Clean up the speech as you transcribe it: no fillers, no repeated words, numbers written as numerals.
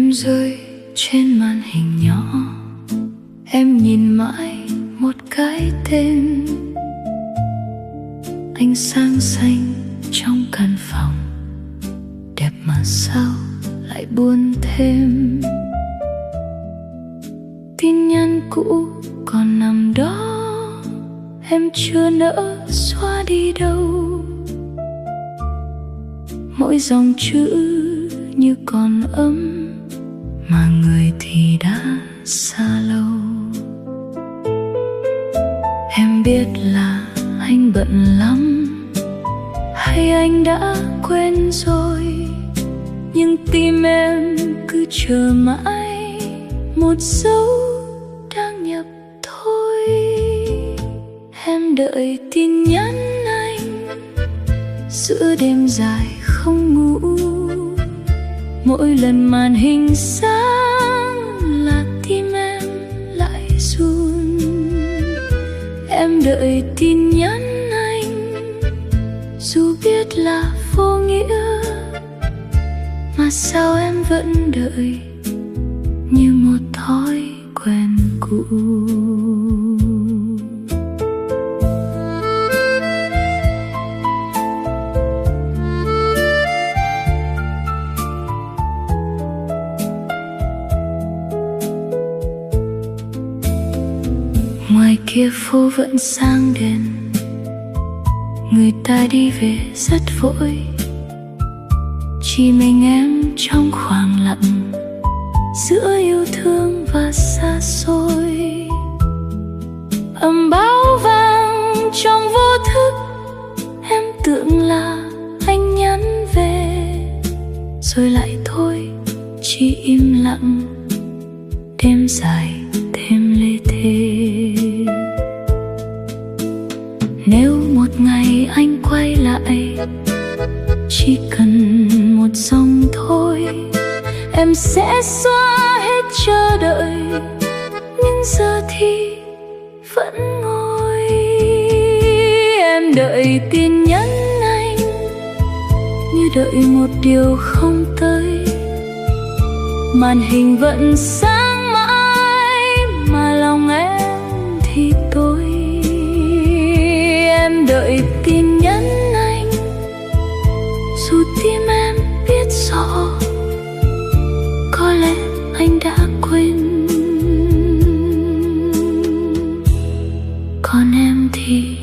Em rơi trên màn hình nhỏ, em nhìn mãi một cái tên. Ánh sáng xanh trong căn phòng, đẹp mà sao lại buồn thêm. Tin nhắn cũ còn nằm đó, em chưa nỡ xóa đi đâu. Mỗi dòng chữ như còn ấm, mà người thì đã xa lâu. Em biết là anh bận lắm, hay anh đã quên rồi, nhưng tim em cứ chờ mãi một dấu đăng nhập thôi. Em đợi tin nhắn anh giữa đêm dài không ngủ. Mỗi lần màn hình sáng là tim em lại run. Em đợi tin nhắn anh dù biết là vô nghĩa, mà sao em vẫn đợi như một thói quen cũ. Ngoài kia phố vẫn sáng đèn, người ta đi về rất vội. Chỉ mình em trong khoảng lặng, giữa yêu thương và xa xôi. Âm báo vang trong vô thức, em tưởng là anh nhắn về, rồi lại thôi chỉ im lặng. Đêm dài thêm lê thê. Nếu một ngày anh quay lại, chỉ cần một dòng thôi, em sẽ xóa hết chờ đợi. Nhưng giờ thì vẫn ngồi. Em đợi tin nhắn anh như đợi một điều không tới. Màn hình vẫn sáng mãi, mà lòng em thì tối. Em đợi tin nhắn anh dù tim em biết rõ, có lẽ anh đã quên. Còn em thì